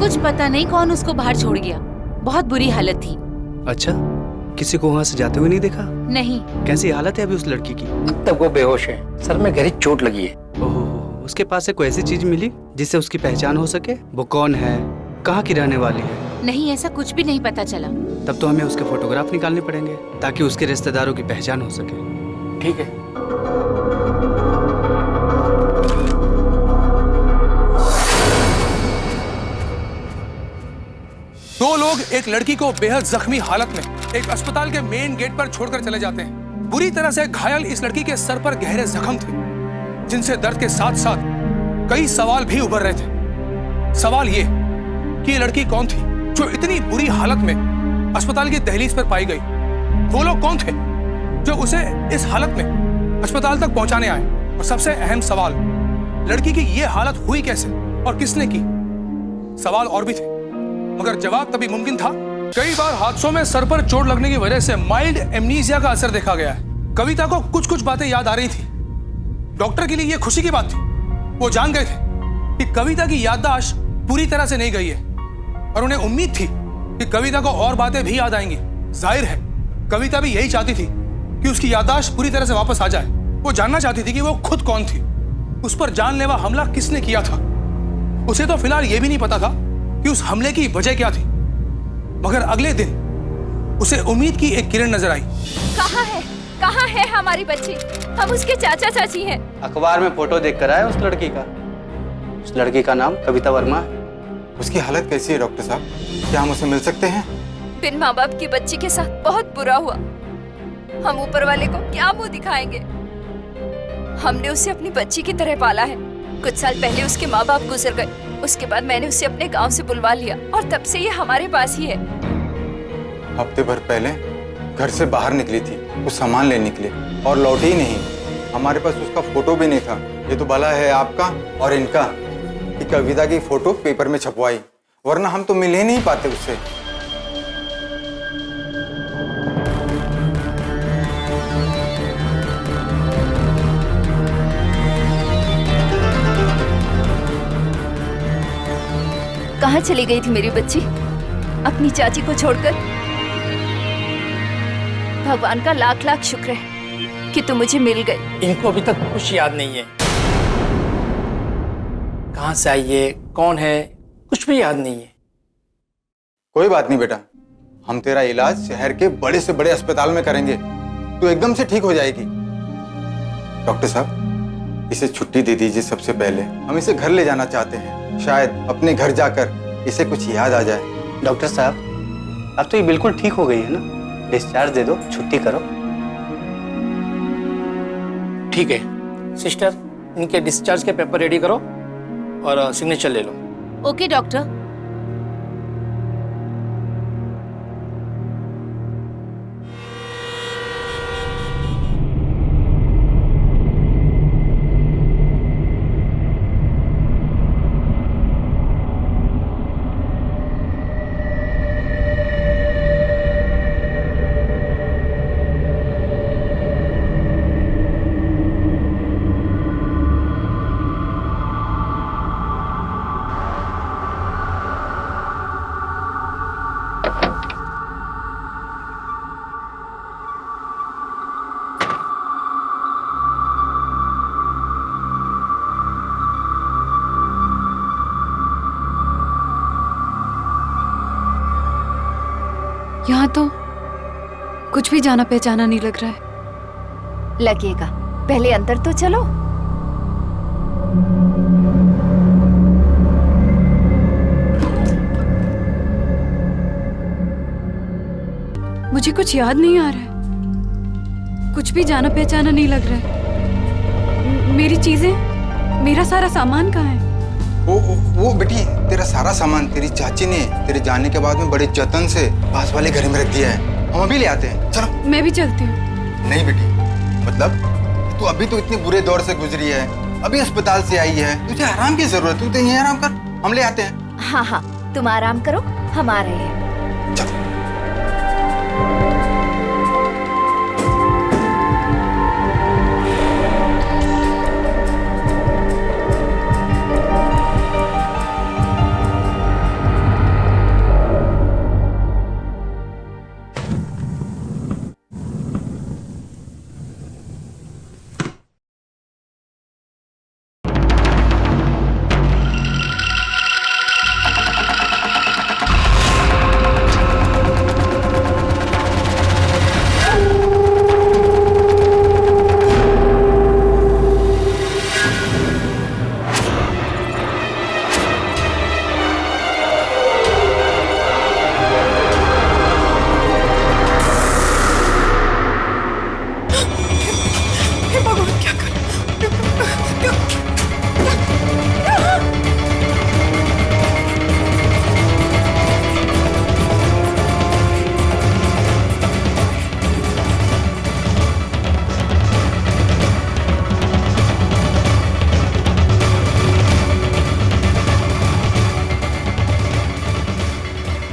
कुछ पता नहीं कौन उसको बाहर छोड़ गया। बहुत बुरी हालत थी। अच्छा, किसी को वहाँ से जाते हुए नहीं देखा? नहीं। कैसी हालत है अभी उस लड़की की? अब तक वो बेहोश है, सर में गहरी चोट लगी है। ओहो, उसके पास से कोई ऐसी चीज मिली जिससे उसकी पहचान हो सके? वो कौन है, कहाँ की रहने वाली है? नहीं, ऐसा कुछ भी नहीं पता चला। तब तो हमें उसके फोटोग्राफ निकालने पड़ेंगे ताकि उसके रिश्तेदारों की पहचान हो सके। ठीक है। दो लोग एक लड़की को बेहद जख्मी हालत में एक अस्पताल के मेन गेट पर छोड़कर चले जाते हैं। बुरी तरह से घायल इस लड़की के सर पर गहरे जख्म थे, जिनसे दर्द के साथ साथ कई सवाल भी उभर रहे थे। सवाल ये कि ये लड़की कौन थी जो इतनी बुरी हालत में अस्पताल की दहलीज पर पाई गई? वो लोग कौन थे जो उसे इस हालत में अस्पताल तक पहुंचाने आए? और सबसे अहम सवाल, लड़की की ये हालत हुई कैसे और किसने की? सवाल और भी थे, मगर जवाब तभी मुमकिन था। कई बार हादसों में सर पर चोट लगने की वजह से माइल्ड एमनीसिया का असर देखा गया है। कविता को कुछ कुछ बातें याद आ रही थी। डॉक्टर के लिए यह खुशी की बात थी। वो जान गए थे कि कविता की याददाश्त पूरी तरह से नहीं गई है, और उन्हें उम्मीद थी कि कविता को और बातें भी याद आएंगी। जाहिर है कविता भी यही चाहती थी कि उसकी याददाश्त पूरी तरह से वापस आ जाए। वो जानना चाहती थी कि वो खुद कौन थी, उस पर जानलेवा हमला किसने किया था। उसे तो फिलहाल यह भी नहीं पता था कि उस हमले की वजह क्या थी, मगर अगले दिन उसे उम्मीद की एक किरण नजर आई। कहाँ है हमारी बच्ची? हम उसके चाचा चाची हैं। अखबार में फोटो देख कर आया उस लड़की का। उस लड़की का नाम कविता वर्मा है। उसकी हालत कैसी है डॉक्टर साहब? क्या हम उसे मिल सकते हैं? बिन माँ बाप की बच्ची के साथ बहुत बुरा हुआ। हम ऊपर वाले को क्या मुंह दिखाएंगे? हमने उसे अपनी बच्ची की तरह पाला है। कुछ साल पहले उसके माँ बाप गुजर गए। उसके बाद मैंने उसे अपने गांव से बुलवा लिया और तब से ये हमारे पास ही है। हफ्ते भर पहले घर से बाहर निकली थी, कुछ सामान लेने के लिए, और लौटी ही नहीं। हमारे पास उसका फोटो भी नहीं था। ये तो भला है आपका और इनका कि कविता की फोटो पेपर में छपवाई, वरना हम तो मिल ही नहीं पाते उससे। कहाँ चली गई थी मेरी बच्ची? अपनी चाची को छोड़कर? भगवान का लाख लाख शुक्र है कि तुम मुझे मिल गई। इनको अभी तक कुछ याद नहीं है। कहाँ से आई है, कौन है, कुछ भी याद नहीं है। कोई बात नहीं बेटा, हम तेरा इलाज शहर के बड़े से बड़े अस्पताल में करेंगे, तू एकदम से ठीक हो जाएगी। डॉक्टर साहब, इसे छुट्टी दे दीजिए। सबसे पहले हम इसे घर ले जाना चाहते हैं, शायद अपने घर जाकर इसे कुछ याद आ जाए। डॉक्टर साहब, अब तो ये बिल्कुल ठीक हो गई है ना? डिस्चार्ज दे दो, छुट्टी करो। ठीक है सिस्टर, इनके डिस्चार्ज के पेपर रेडी करो और सिग्नेचर ले लो। Okay doctor. यहाँ तो कुछ भी जाना पहचाना नहीं लग रहा है। लगेगा, पहले अंदर तो चलो। मुझे कुछ याद नहीं आ रहा है, कुछ भी जाना पहचाना नहीं लग रहा है। मेरी चीजें, मेरा सारा सामान कहाँ है? वो बेटी, तेरा सारा सामान तेरी चाची ने तेरे जाने के बाद में बड़े जतन से पास वाले घर में रख दिया है। हम अभी ले आते हैं, चलो। मैं भी चलती हूँ। नहीं बेटी, मतलब तू अभी तो इतने बुरे दौर से गुजरी है, अभी अस्पताल से आई है, तुझे आराम की जरूरत है। तू यहीं आराम कर, हम ले आते हैं। हाँ, तुम आराम करो, हम आ रहे हैं। चलो।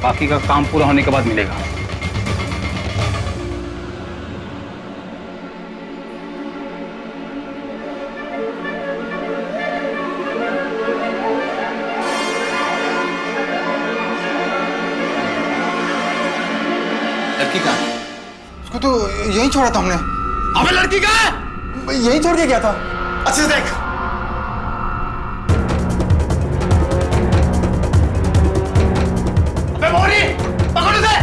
बाकी का काम पूरा होने के बाद मिलेगा। लड़की कहाँ है? उसको तो यहीं छोड़ा था हमने। अबे लड़की कहाँ है? यहीं छोड़ के गया था। अच्छे से देख। अबे मोरी, पकड़ उसे।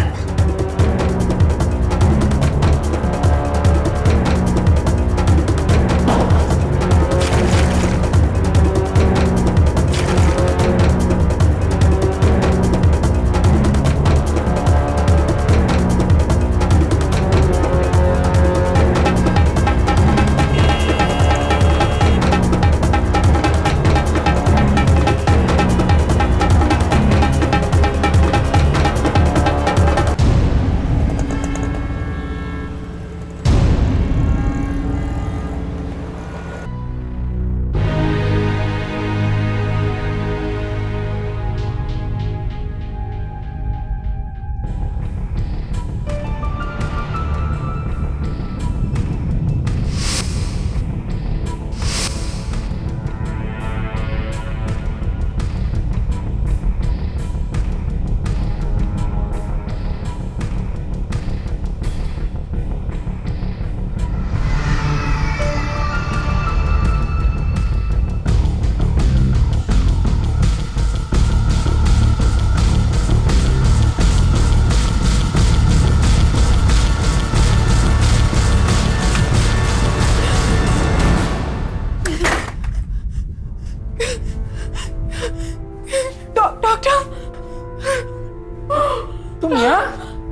तुम यहाँ?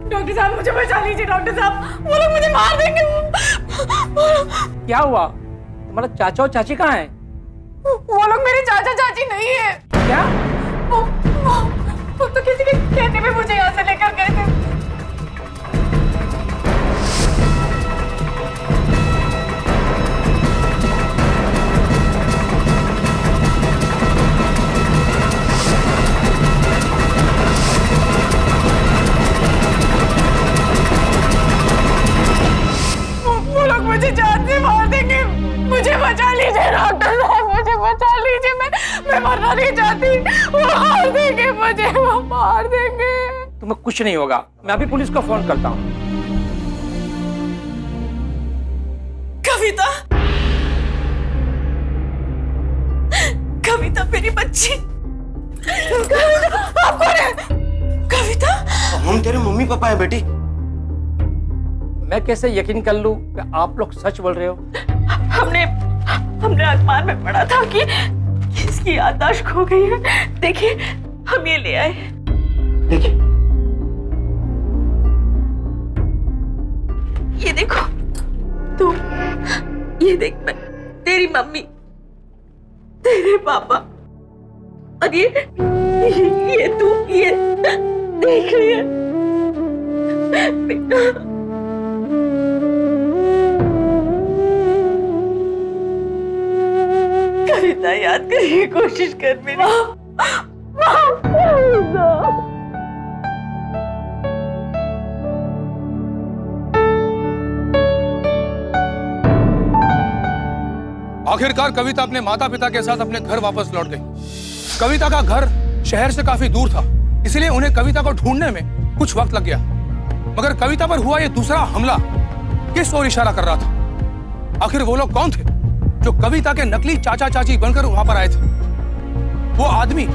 डॉक्टर साहब मुझे बचा लीजिए। डॉक्टर साहब वो लोग मुझे मार देंगे। क्या हुआ? तुम्हारा चाचा और चाची कहाँ हैं? वो लोग मेरे चाचा चाची नहीं है। क्या? वो तो किसी के कहने पे मुझे यहाँ से लेकर गए थे। वो लोग मुझे जान से मार देंगे। मुझे बचा लीजिए डॉक्टर साहब, मुझे बचा लीजिए। मैं मरना नहीं चाहती। वो मार देंगे मुझे, वो मार देंगे। तुम्हें कुछ नहीं होगा, मैं अभी पुलिस को फोन करता हूँ। कविता, कविता मेरी बच्ची। कविता, आप कौन है? कविता, हम तेरे मम्मी पापा है बेटी। मैं कैसे यकीन कर लूं कि आप लोग सच बोल रहे हो? हमने अखबार में पढ़ा था कि इसकी याददाश्त खो गई है। देखिए, हम ये ले आए। देखिए, ये देखो तू, ये देख, मैं तेरी मम्मी, तेरे पापा, और ये तू, ये देख रही है बेटा। कविता, याद करने की कोशिश कर मेरी। आखिरकार कविता अपने माता पिता के साथ अपने घर वापस लौट गई। कविता का घर शहर से काफी दूर था, इसलिए उन्हें कविता को ढूंढने में कुछ वक्त लग गया। मगर कविता पर हुआ यह दूसरा हमला किस ओर इशारा कर रहा था? आखिर वो लोग कौन थे जो कविता के नकली चाचा चाची बनकर वहां पर आए थे? वो आदमी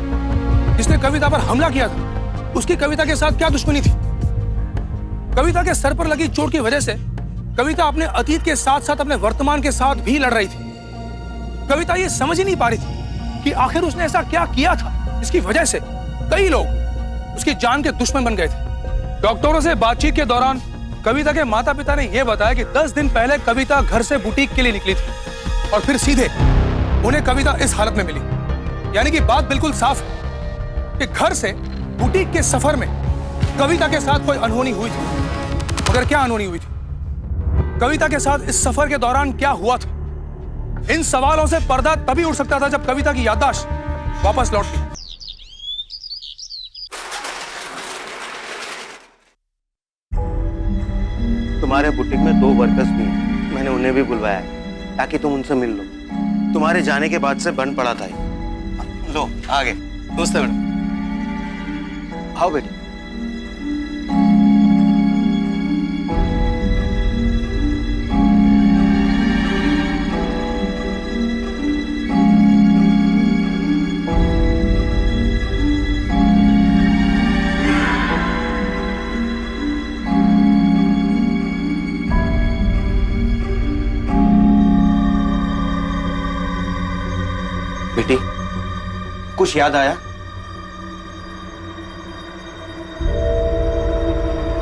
जिसने कविता पर हमला किया था, उसकी कविता के साथ क्या दुश्मनी थी? कविता के सर पर लगी चोट की वजह से कविता अपने अतीत के साथ साथ अपने वर्तमान के साथ भी लड़ रही थी। कविता ये समझ ही नहीं पा रही थी कि आखिर उसने ऐसा क्या किया था जिसकी वजह से कई लोग उसकी जान के दुश्मन बन गए थे। डॉक्टरों से बातचीत के दौरान कविता के माता पिता ने यह बताया कि 10 दिन पहले कविता घर से बुटीक के लिए निकली थी और फिर सीधे उन्हें कविता इस हालत में मिली। यानी कि बात बिल्कुल साफ है कि घर से बुटीक के सफर में कविता के साथ कोई अनहोनी हुई थी। मगर क्या अनहोनी हुई थी? कविता के साथ इस सफर के दौरान क्या हुआ था? इन सवालों से पर्दा तभी उठ सकता था जब कविता की याददाश्त वापस लौट गई। तुम्हारे बुटीक में 2 वर्कर्स भी हैं। मैंने उन्हें भी बुलवाया है ताकि तुम उनसे मिल लो। तुम्हारे जाने के बाद से बंद पड़ा था ये। लो आ गए। दोस्त है मैडम। आओ बेटी। बेटी कुछ याद आया?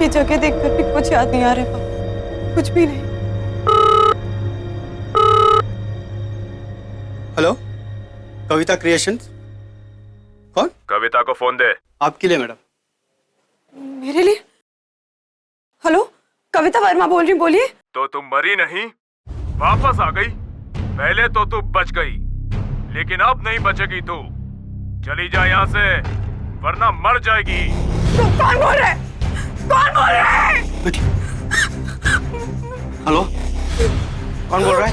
ये जगह देखकर भी कुछ याद नहीं आ रहा पापा, कुछ भी नहीं। हेलो, कविता क्रिएशंस। कौन? कविता को फोन दे। आपके लिए मैडम। मेरे लिए? हेलो, कविता वर्मा बोल रही, बोलिए। तो तुम मरी नहीं, वापस आ गई। पहले तो तू बच गई, लेकिन अब नहीं बचेगी तू। चली जा यहाँ से, वरना मर जाएगी। तो कौन बोल रहा है? कौन बोल रहा है? हेलो, कौन बोल रहा है?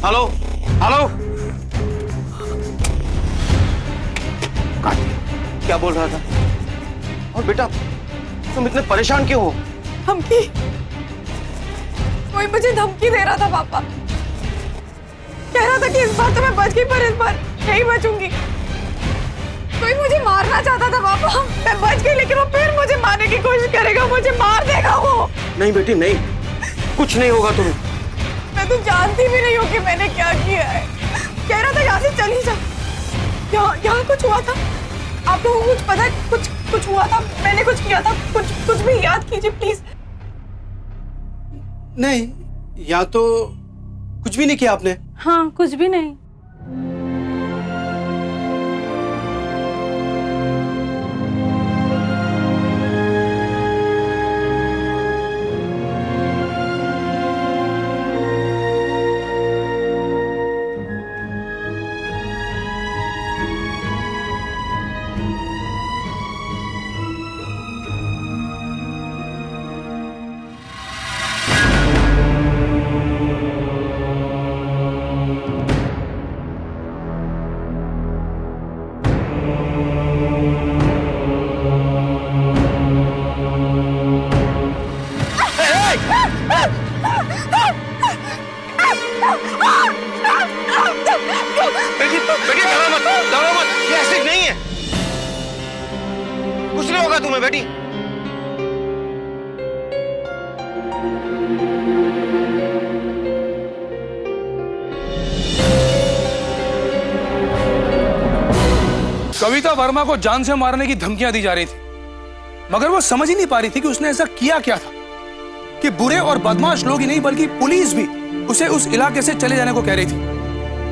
हेलो हेलो, क्या बोल रहा था? और बेटा तुम इतने परेशान क्यों हो? धमकी? कोई मुझे धमकी दे रहा था पापा। कह रहा था कि इस बार तो मैं बच गई, पर इस बार नहीं बचूंगी। कोई मुझे मारना चाहता था पापा। मैं बच गई, लेकिन वो फिर मुझे मारने की कोशिश करेगा, मुझे मार देगा वो। नहीं बेटी नहीं, कुछ नहीं होगा तुम्हें। मैं तो जानती भी नहीं हूँ कि मैंने क्या किया है। कह रहा था यहाँ से चली जा। यहाँ कुछ हुआ था? आप लोगों को कुछ पता है? कुछ हुआ था? मैंने कुछ किया था? कुछ भी याद कीजिए प्लीज। नहीं, यहाँ तो कुछ भी नहीं किया आपने। हाँ, कुछ भी नहीं। बेटी डरो मत, ये एसिड नहीं है। कुछ नहीं होगा तुम्हें बेटी। कविता वर्मा को जान से मारने की धमकियां दी जा रही थी, मगर वो समझ ही नहीं पा रही थी कि उसने ऐसा किया क्या था कि बुरे और बदमाश लोग ही नहीं बल्कि पुलिस भी उसे उस इलाके से चले जाने को कह रही थी।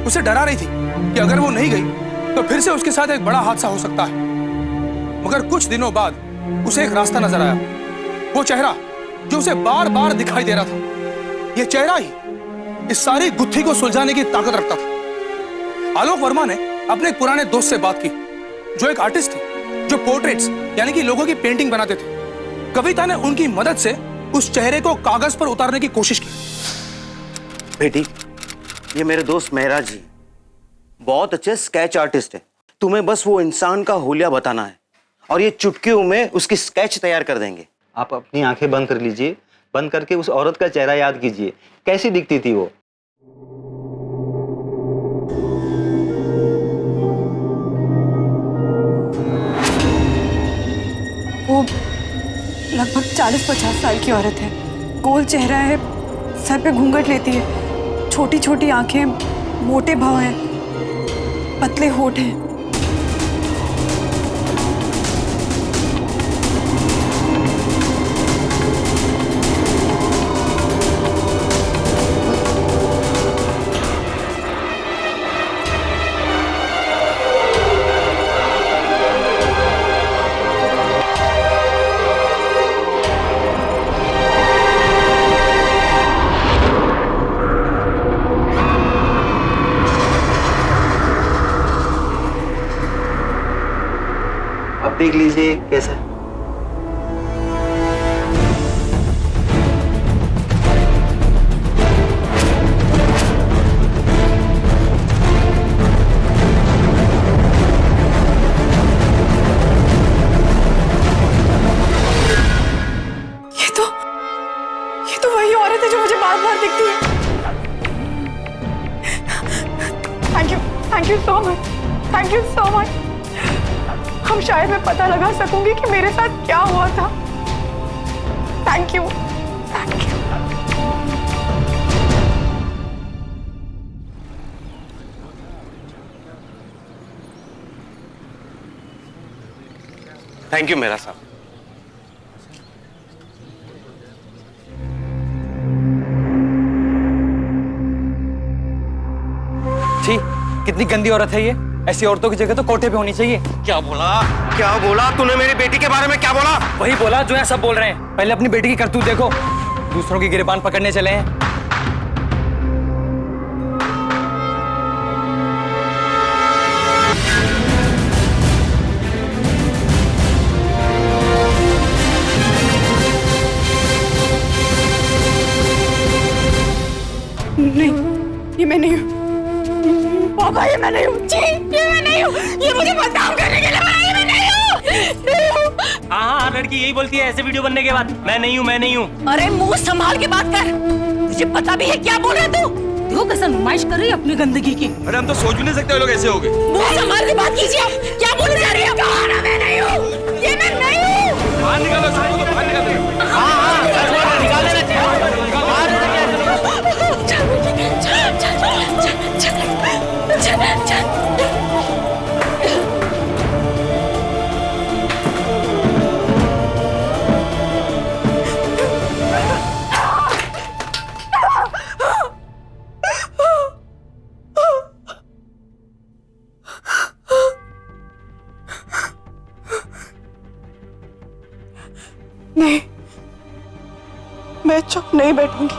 उसे डरा रही थी कि अगर वो नहीं गई तो फिर से उसके साथ एक बड़ा हादसा हो सकता है। मगर कुछ दिनों बाद उसे एक रास्ता नजर आया, वो चेहरा जो उसे बार बार दिखाई दे रहा था। ये चेहरा ही इस सारी गुत्थी को सुलझाने की ताकत रखता था। आलोक वर्मा ने अपने एक पुराने दोस्त से बात की, जो एक आर्टिस्ट थे, जो पोर्ट्रेट्स यानी कि लोगों की पेंटिंग बनाते थे। कविता ने उनकी मदद से उस चेहरे को कागज पर उतारने की कोशिश की। बेटी, ये मेरे दोस्त महराज जी बहुत अच्छे स्केच आर्टिस्ट है। तुम्हें बस वो इंसान का हुलिया बताना है और ये चुटकियों में उसकी स्केच तैयार कर देंगे। आप अपनी आंखें बंद कर लीजिए, बंद करके उस औरत का चेहरा याद कीजिए, कैसी दिखती थी वो। वो लगभग 40-50 साल की औरत है, गोल चेहरा है, सर पे घूंघट लेती है, छोटी छोटी आंखें, मोटे भौं हैं, पतले होठ हैं। देख लीजिए कैसा। Thank you so much. हम शायद मैं पता लगा सकूंगी कि मेरे साथ क्या हुआ था। Thank you, thank you. Thank you मेरा साहब। छी, कितनी गंदी औरत है ये। ऐसी औरतों की जगह तो कोठे पे होनी चाहिए। क्या बोला तूने मेरी बेटी के बारे में? क्या बोला? वही बोला जो है सब बोल रहे हैं। पहले अपनी बेटी की करतूत देखो, दूसरों की गिरबान पकड़ने चले हैं। नहीं, ये मैं नहीं हूँ पापा, ये मैं नहीं हूँ। जी, ये मैं नहीं हूँ। ये मुझे बदनाम करने के लिए बनाया, ये मैं नहीं हूँ। हाँ, लड़की यही बोलती है ऐसे वीडियो बनने के बाद, मैं नहीं हूँ, मैं नहीं हूँ। अरे मुंह संभाल के बात कर, तुझे पता भी है क्या बोल रहे तू? देखो कैसे नुमाइश कर रही है अपनी गंदगी की। अरे हम तो सोच भी नहीं सकते लोग ऐसे हो गए। मुंह संभाल के बात कीजिए आप, क्या बोल जा रही हो? मैं नहीं हूँ, ये मैं नहीं हूँ। बाहर निकालो सबको, बाहर निकाल दो। निकाल देना चाहिए। नहीं, मैं चुप नहीं बैठूंगी।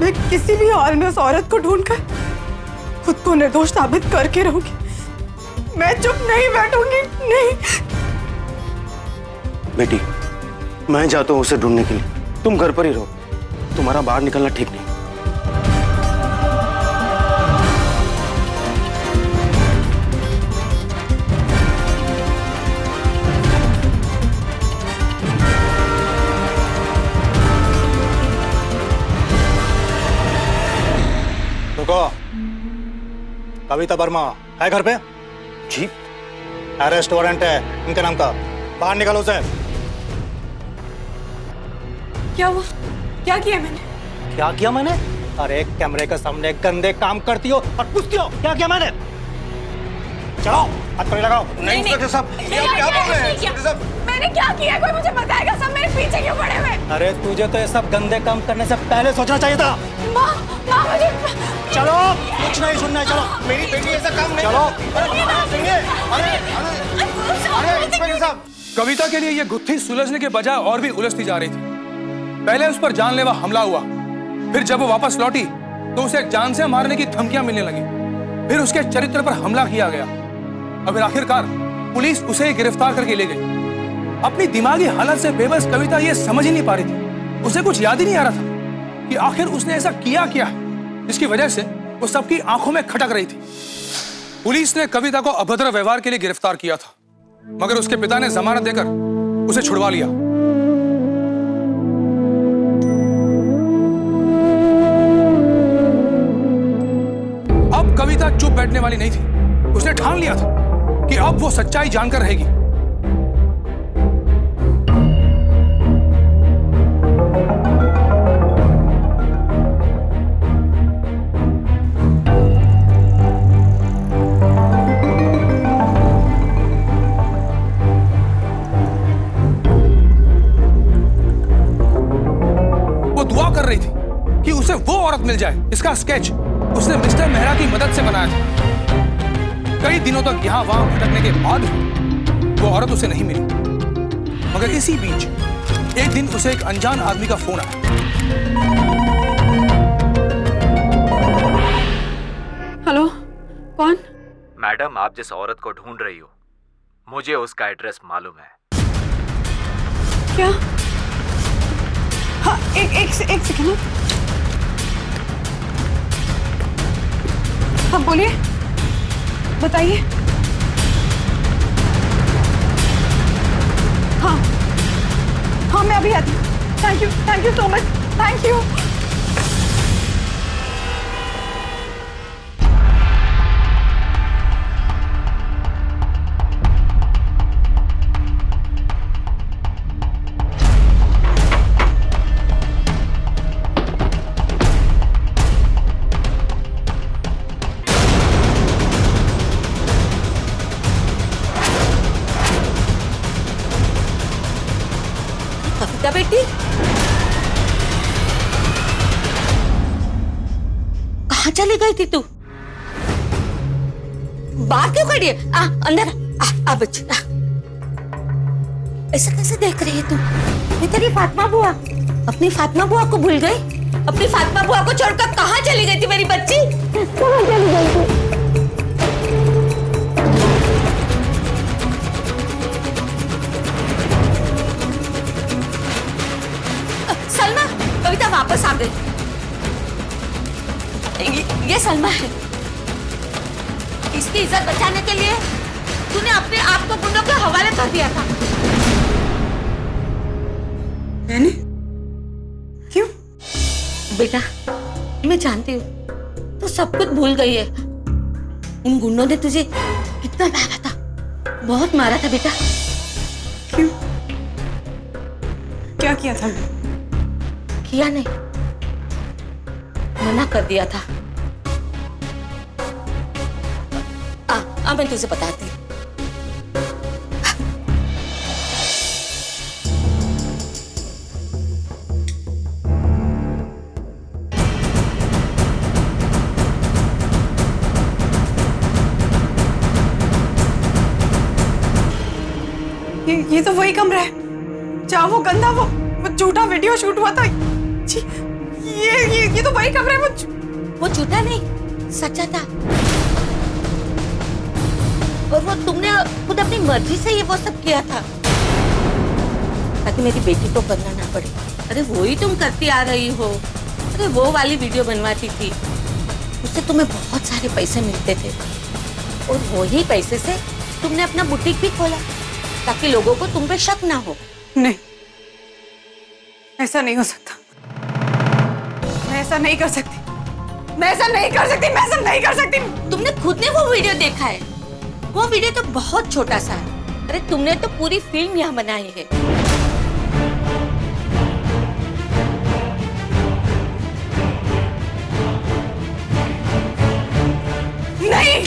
मैं किसी भी हाल में उस औरत को ढूंढकर खुद को निर्दोष साबित करके रहूंगी। मैं चुप नहीं बैठूंगी, नहीं। बेटी, मैं जाता हूँ उसे ढूंढने के लिए, तुम घर पर ही रहो। तुम्हारा बाहर निकलना ठीक नहीं। रुको, कविता वर्मा है घर पे? जी। अरेस्ट वारंट है इनके नाम का, बाहर निकालो उसे। क्या हुआ? क्या किया मैंने? क्या किया मैंने? अरे कैमरे के सामने गंदे काम करती हो और पूछती हो क्या किया मैंने? चलो हाथ पर लगाओ। नहीं इंस्पेक्टर साहब, क्या बोल रहे हैं इंस्पेक्टर साहब? मैंने क्या किया? कोई मुझे बताएगा? सब मेरे पीछे क्यों पड़े हुए? अरे तुझे तो ये सब गंदे काम करने से पहले सोचना चाहिए था। माँ, मुझे चलो, कुछ नहीं सुनना है, चलो। मेरी बेटी ऐसा काम नहीं। चलो। अरे इंस्पेक्टर साहब, कविता के लिए ये गुत्थी सुलझने के बजाय और भी उलझती जा रही थी। पहले उस पर जानलेवा हमला हुआ, फिर जब वो वापस लौटी तो उसे जान से मारने की धमकियां मिलने लगी, फिर उसके चरित्र पर हमला किया गया, और फिर आखिरकार पुलिस उसे ही गिरफ्तार करके ले गई। अपनी दिमागी हालत से बेबस कविता ये समझ ही नहीं पा रही थी। उसे कुछ याद ही नहीं आ रहा था कि आखिर उसने ऐसा किया क्या जिसकी वजह से वो सबकी आंखों में खटक रही थी। पुलिस ने कविता को अभद्र व्यवहार के लिए गिरफ्तार किया था, मगर उसके पिता ने जमानत देकर उसे छुड़वा लिया। अब कविता चुप बैठने वाली नहीं थी। उसने ठान लिया था कि अब वो सच्चाई जानकर रहेगी। वो दुआ कर रही थी कि उसे वो औरत मिल जाए। इसका स्केच उसने मिस्टर मेहरा की मदद से बनाया था। कई दिनों तक यहां वहां भटकने के बाद वो औरत उसे नहीं मिली, मगर इसी बीच एक दिन उसे एक अनजान आदमी का फोन आया। हेलो, कौन? मैडम, आप जिस औरत को ढूंढ रही हो, मुझे उसका एड्रेस मालूम है। क्या? हाँ, एक सेकंड। हाँ बोलिए, बताइए। हाँ हाँ, मैं अभी आती हूँ। Thank you so much, thank you. Madam, 1 बेटा बेटी कहाँ चली गई थी तू? बाहर क्यों खड़ी है? अंदर आ बच्ची आ। ऐसा कैसे देख रही है तू? मैं तेरी फातिमा बुआ, अपनी फातिमा बुआ को भूल गई? अपनी फातिमा बुआ को छोड़कर कहाँ चली गई थी मेरी बच्ची? कहाँ चली गई थी? सलमा, कविता वापस आ गई। ये सलमा है। इसकी इज्जत बचाने के लिए तूने अपने आप को गुंडों के हवाले कर दिया था। मैंने? क्यों? बेटा, मैं जानती हूँ तू सब कुछ भूल गई है। उन गुंडों ने तुझे कितना मारा था, बहुत मारा था बेटा। क्यों? क्या किया था? किया नहीं, मना कर दिया था। मैं तुझे बताती हूँ। ये तो वही कमरा है जहाँ वो गंदा वो झूठा वीडियो शूट हुआ था। जी, ये तो वही कमरा है। वो झूठा नहीं, सच्चा था। और वो तुमने खुद अपनी मर्जी से ये वो सब किया था ताकि मेरी बेटी को करना ना पड़े। अरे वो ही तुम करती आ रही हो। अरे वो वाली वीडियो बनवाती थी, उससे तुम्हें बहुत सारे पैसे मिलते थे और वही पैसे से तुमने अपना बुटीक भी खोला ताकि लोगों को तुम पे शक ना हो। नहीं, ऐसा नहीं हो सकता। मैं ऐसा नहीं कर सकती। मैं ऐसा नहीं कर सकती। मैं ऐसा नहीं कर सकती। तुमने खुद ने वो वीडियो देखा है? वो वीडियो तो बहुत छोटा सा है। अरे तुमने तो पूरी फिल्म यहाँ बनाई है। नहीं,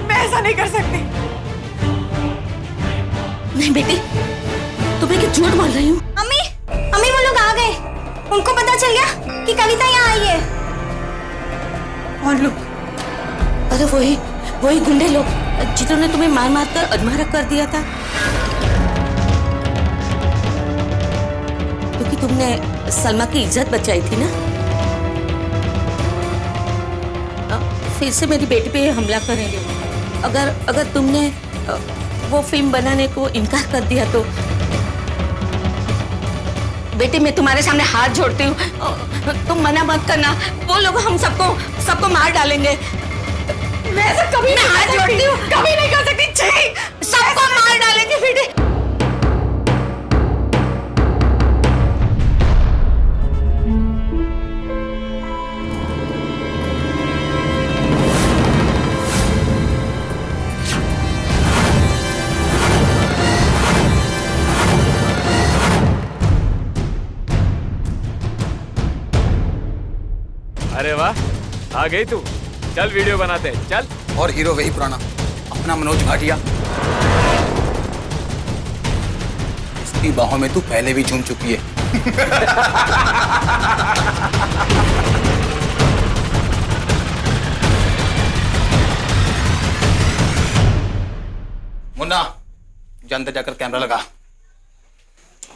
मैं ऐसा नहीं कर सकती। नहीं बेटी, तुम्हें क्या झूठ बोल रही हूँ? अम्मी, अम्मी वो लोग आ गए। उनको पता चल गया कि कविता यहाँ आई है। कौन लोग? अरे वही गुंडे लोग जिन्होंने तुम्हें मार मार कर अधमरा कर दिया था क्योंकि तुमने सलमा की इज्जत बचाई थी ना। फिर से मेरी बेटी पे हमला करेंगे। अगर तुमने वो फिल्म बनाने को इनकार कर दिया तो बेटी मैं तुम्हारे सामने हाथ जोड़ती हूँ, तुम मना मत करना। वो लोग हम सबको मार डालेंगे। मैं ऐसा कभी नहीं हाथ जोड़ती हूँ, कभी नहीं कर सकती। सबको मार डालेंगे बेटी। अरे वाह, आ गई तू। चल वीडियो बनाते हैं, चल। और हीरो वही पुराना, अपना मनोज भाटिया। इसकी बाहों में तू पहले भी झूम चुकी है। मुन्ना, जा अंदर जाकर कैमरा लगा।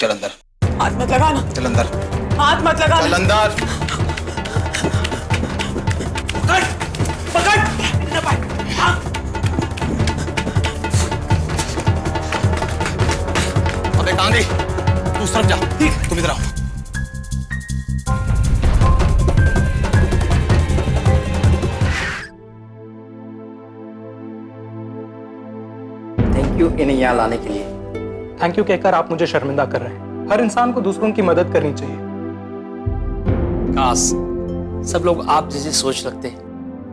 चल अंदर। हाथ मत लगाना। चल अंदर। हाथ मत लगाना। चल अंदर। पकड़। अबे कहाँ गई? तू उस तरफ जा। ठीक, तुम इधर आओ। थैंक यू इन्हें यहाँ लाने के लिए। थैंक यू कहकर आप मुझे शर्मिंदा कर रहे हैं। हर इंसान को दूसरों की मदद करनी चाहिए। काश सब लोग आप जैसी सोच रखते हैं।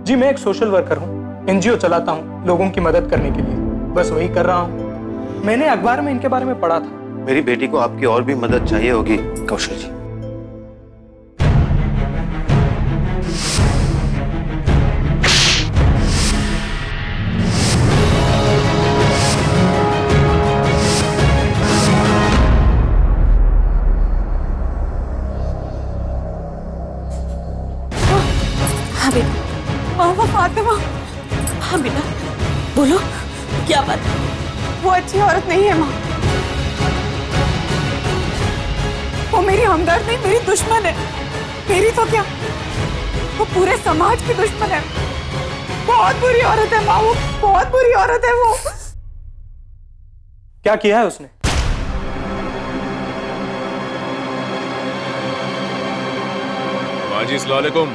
जी, मैं एक सोशल वर्कर हूँ, एनजीओ चलाता हूँ लोगों की मदद करने के लिए। बस वही कर रहा हूँ। मैंने अखबार में इनके बारे में पढ़ा था। मेरी बेटी को आपकी और भी मदद चाहिए होगी कौशल जी। नहीं है माँ। वो मेरी हमदर्द नहीं, मेरी दुश्मन है। मेरी तो क्या, वो पूरे समाज की दुश्मन है। बहुत बुरी औरत है माँ, वो बहुत बुरी औरत है वो। क्या किया है उसने? बाजी अस्सलाम वालेकुम।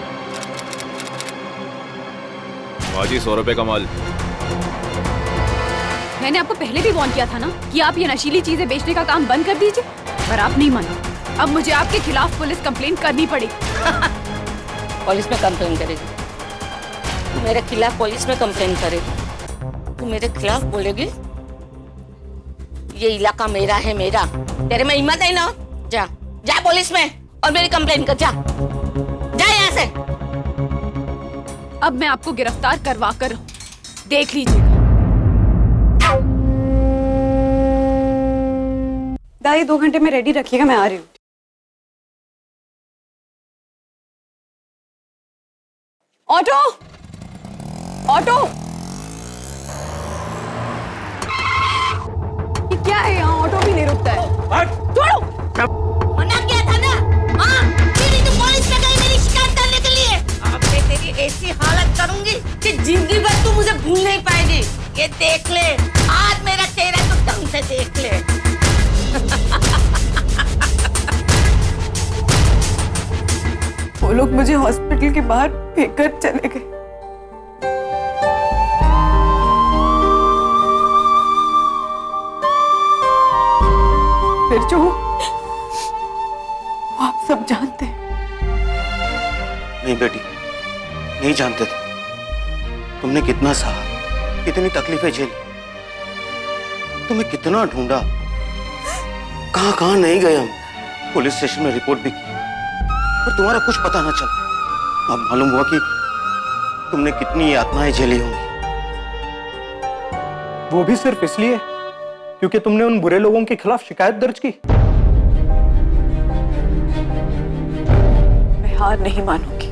बाजी 100 रुपए का माल। मैंने आपको पहले भी वार्न किया था ना कि आप ये नशीली चीजें बेचने का काम बंद कर दीजिए, पर आप नहीं माने। अब मुझे आपके खिलाफ पुलिस कंप्लेंट करनी पड़ेगी। पुलिस में कंप्लेन करेगी? तू मेरे खिलाफ पुलिस में कंप्लेन करेगी? तू मेरे खिलाफ बोलेगी? ये इलाका मेरा है, मेरा। तेरे में हिम्मत है ना? जा जा पुलिस में और मेरी कंप्लेन कर। जा जा यहाँ से। अब मैं आपको गिरफ्तार करवा कर देख लीजिएगा। दाई 2 घंटे में रेडी रखिएगा, मैं आ रही हूँ। ऑटो, ऑटो, ये क्या है यहाँ? ऑटो भी नहीं रुकता है। छोड़ो। मना किया था ना? हाँ, तेरी तो पुलिस में गई मेरी शिकायत करने के लिए। अब मैं तेरी ऐसी हालत करूंगी कि जिंदगी भर तू मुझे भूल नहीं पाएगी। ये देख ले, आज मेरा चेहरा तो ढंग से देख ले। वो लोग मुझे हॉस्पिटल के बाहर फेंककर चले गए। फिर जो आप सब जानते हैं। नहीं बेटी, नहीं जानते थे। तुमने कितना सहा, कितनी तकलीफें झेली, तुम्हें कितना ढूंढा, कहां कहां नहीं गए हम। पुलिस स्टेशन में रिपोर्ट भी की, पर तुम्हारा कुछ पता ना चला। अब मालूम हुआ कि तुमने कितनी यातनाएं झेली होंगी। वो भी सिर्फ इसलिए क्योंकि तुमने उन बुरे लोगों के खिलाफ शिकायत दर्ज की। मैं हार नहीं मानूंगी।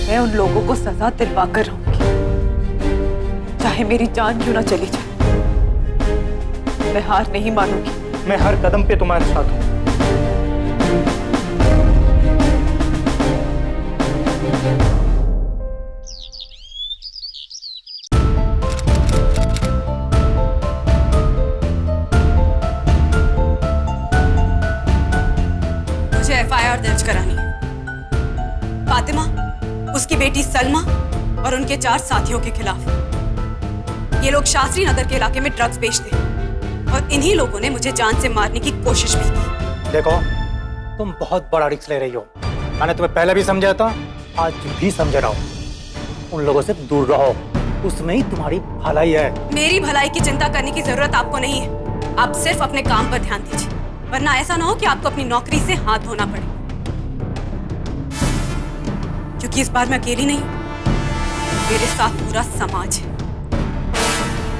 मैं उन लोगों को सजा दिलवा कर रहूंगी, चाहे मेरी जान क्यों ना चली जाए। मैं हार नहीं मानूंगी। मैं हर कदम पे तुम्हारे साथ हूं। मुझे एफआईआर दर्ज करानी है। फातिमा, उसकी बेटी सलमा और उनके 4 साथियों के खिलाफ। ये लोग शास्त्री नगर के इलाके में ड्रग्स बेचते हैं और इन्हीं लोगों ने मुझे जान से मारने की कोशिश भी की। देखो, तुम बहुत बड़ा रिस्क ले रही हो। मैंने तुम्हें पहले भी समझा था, आज भी समझ रहा हूं। उन लोगों से दूर रहो, उसमें ही तुम्हारी भलाई है। मेरी भलाई की चिंता करने की जरूरत आपको नहीं है। आप सिर्फ अपने काम पर ध्यान दीजिए, वरना ऐसा ना हो कि आपको अपनी नौकरी से हाथ धोना पड़े। क्योंकि इस बार मैं अकेली नहीं हूं, मेरे साथ पूरा समाज है।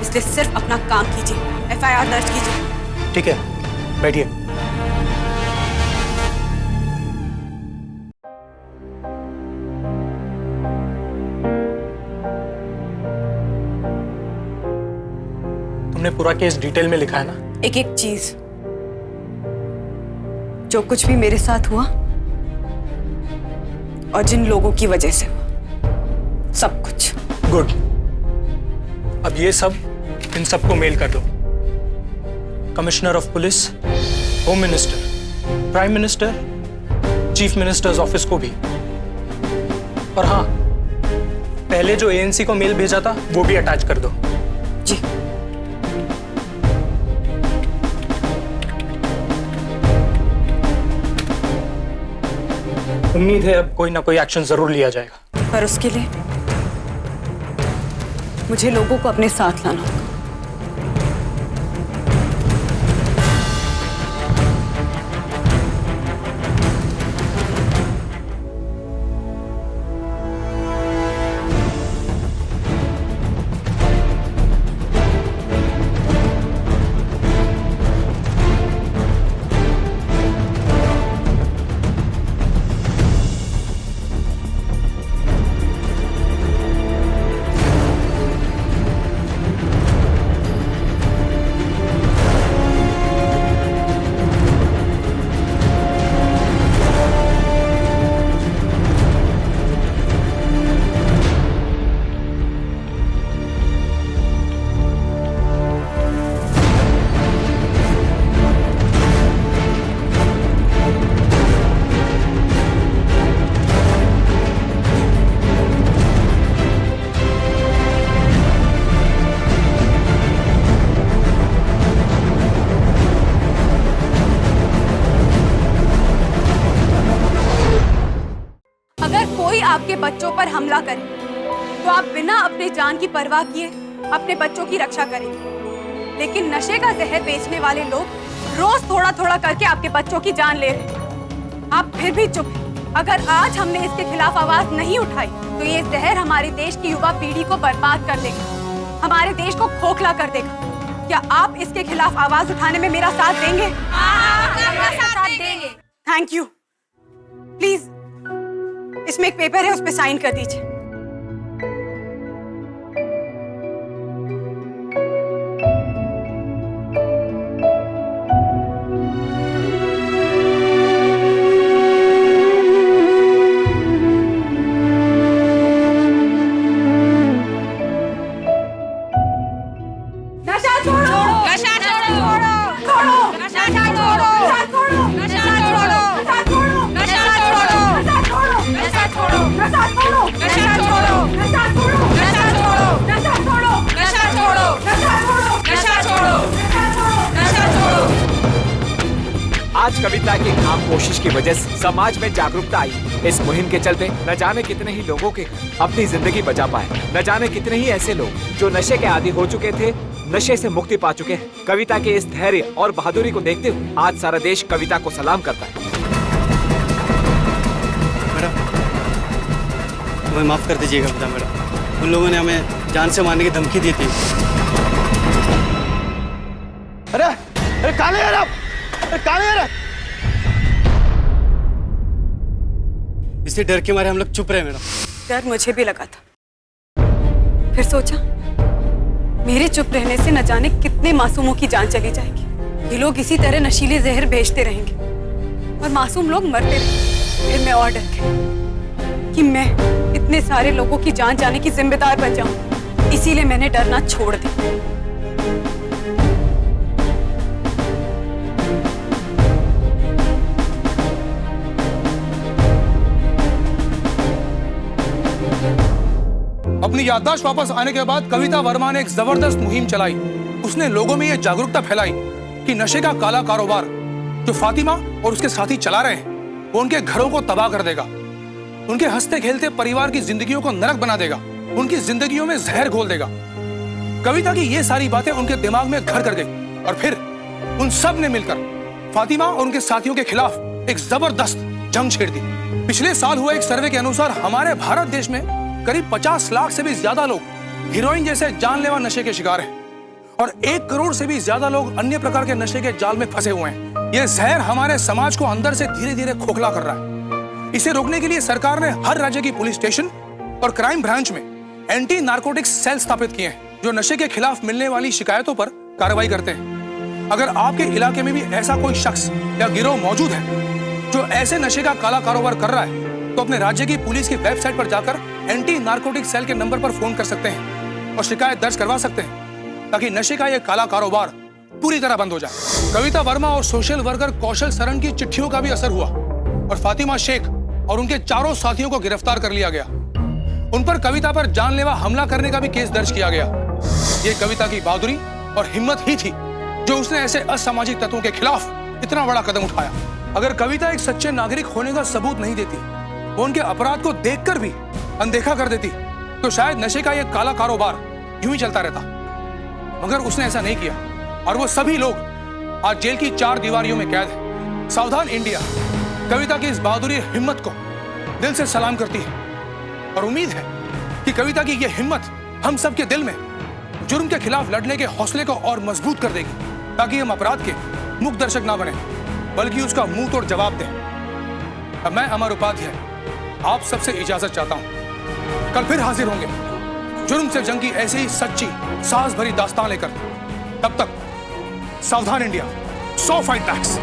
इसलिए सिर्फ अपना काम कीजिए, एफआईआर दर्ज कीजिए। ठीक है, बैठिए। तुमने पूरा केस डिटेल में लिखा है ना? एक एक चीज, जो कुछ भी मेरे साथ हुआ और जिन लोगों की वजह से हुआ, सब कुछ। गुड। अब ये सब इन सबको मेल कर दो। Commissioner of police, home minister, prime minister, chief minister's office को भी। और हाँ, पहले जो एएनसी को मेल भेजा था वो भी अटैच कर दो। जी। उम्मीद है अब कोई ना कोई एक्शन जरूर लिया जाएगा। पर उसके लिए मुझे लोगों को अपने साथ लाना होगा। आपके बच्चों पर हमला करे तो आप बिना अपने जान की परवाह किए अपने बच्चों की रक्षा करेंगे। लेकिन नशे का जहर बेचने वाले लोग रोज थोड़ा थोड़ा करके आपके बच्चों की जान ले रहे हैं। आप फिर भी चुप हैं। अगर आज हमने इसके खिलाफ आवाज नहीं उठाई तो ये जहर हमारे देश की युवा पीढ़ी को बर्बाद कर देगा, हमारे देश को खोखला कर देगा। क्या आप इसके खिलाफ आवाज उठाने में मेरा साथ देंगे? साथ देंगे। Thank you. प्लीज इसमें एक पेपर है, उस पर साइन कर दीजिए। नशा छोड़ो, नशा छोड़ो, छोड़ो, नशा छोड़ो, नशा छोड़ो, नशा छोड़ो, नशा छोड़ो, नशा छोड़ो, नशा छोड़ो, नशा छोड़ो, नशा छोड़ो, नशा छोड़ो, नशा छोड़ो, नशा छोड़ो, नशा छोड़ो, नशा छोड़ो, नशा छोड़ो, नशा छोड़ो। आज कविता की खाम कोशिश की वजह से समाज में जागरूकता आई। इस मुहिम के चलते न जाने कितने ही लोगों के अपनी जिंदगी बचा पाए, न जाने कितने ही ऐसे लोग जो नशे के आदी हो चुके थे नशे से मुक्ति पा चुके हैं। कविता के इस धैर्य और बहादुरी को देखते हुए आज सारा देश कविता को सलाम करता है। मैडम, हमें माफ कर दीजिएगा मैडम। उन लोगों ने हमें जान से मारने की धमकी दी थी। अरे काले यार आप, काले यार। इसी डर के मारे हम लोग चुप रहे मैडम। डर मुझे भी लगा था, फिर सोचा मेरे चुप रहने से न जाने कितने मासूमों की जान चली जाएगी। ये लोग इसी तरह नशीले जहर बेचते रहेंगे और मासूम लोग मरते रहेंगे। फिर मैं और डर गई कि मैं इतने सारे लोगों की जान जाने की जिम्मेदार बन जाऊं। इसीलिए मैंने डरना छोड़ दिया। अपनी याददाश्त वापस आने के बाद कविता वर्मा ने एक जबरदस्त मुहिम चलाई। उसने लोगों में यह जागरूकता फैलाई कि नशे का काला कारोबार जो फातिमा और उसके साथी चला रहे हैं वो उनके घरों को तबाह कर देगा, उनके हंसते खेलते परिवार की जिंदगियों को नरक बना देगा, उनकी जिंदगियों में जहर घोल देगा। कविता की ये सारी बातें उनके दिमाग में घर कर गई और फिर उन सब ने मिलकर फातिमा और उनके साथियों के खिलाफ एक जबरदस्त जंग छेड़ दी। पिछले साल हुआ एक सर्वे के अनुसार हमारे भारत देश में करीब 50 लाख से भी ज्यादा लोग हीरोइन जैसे जानलेवा नशे के शिकार हैं और 1 करोड़ से भी ज्यादा लोग अन्य प्रकार के नशे के जाल में फंसे हुए हैं। यह जहर हमारे समाज को अंदर से धीरे धीरे खोखला कर रहा है। इसे रोकने के लिए सरकार ने हर राज्य की पुलिस स्टेशन और क्राइम ब्रांच में एंटी नारकोटिक्स सेल स्थापित किए हैं जो नशे के खिलाफ मिलने वाली शिकायतों पर कार्रवाई करते हैं। अगर आपके इलाके में भी ऐसा कोई शख्स या गिरोह मौजूद है जो ऐसे नशे का काला कारोबार कर रहा है तो अपने राज्य की पुलिस की वेबसाइट पर जाकर एंटी नारकोटिक सेल के नंबर पर फोन कर सकते हैं और शिकायत दर्ज करवा सकते हैं ताकि नशे का यह काला कारोबार पूरी तरह बंद हो जाए। कविता वर्मा और सोशल वर्कर कौशल सरन की चिट्ठियों का भी असर हुआ और फातिमा शेख और उनके चारों साथियों को गिरफ्तार कर लिया गया। उन पर कविता पर जानलेवा हमला करने का भी केस दर्ज किया गया। ये कविता की बहादुरी और हिम्मत ही थी जो उसने ऐसे असामाजिक तत्वों के खिलाफ इतना बड़ा कदम उठाया। अगर कविता एक सच्चे नागरिक होने का सबूत नहीं देती, वो उनके अपराध को देखकर भी अनदेखा कर देती, तो शायद नशे का यह काला कारोबार यूं ही चलता रहता। मगर उसने ऐसा नहीं किया और वो सभी लोग आज जेल की 4 दीवारियों में कैद हैं। सावधान इंडिया कविता की इस बहादुरी और हिम्मत को दिल से सलाम करती है और उम्मीद है कि कविता की यह हिम्मत हम सबके दिल में जुर्म के खिलाफ लड़ने के हौसले को और मजबूत कर देगी ताकि हम अपराध के मुख्य दर्शक ना बने बल्कि उसका मुंह तोड़ जवाब दें। अब मैं अमर उपाध्याय आप सबसे इजाजत चाहता हूं। कल फिर हाजिर होंगे जुर्म से जंग की ऐसी ही सच्ची साहस भरी दास्तान लेकर। तब तक सावधान इंडिया, 100 फाइट बैक्स।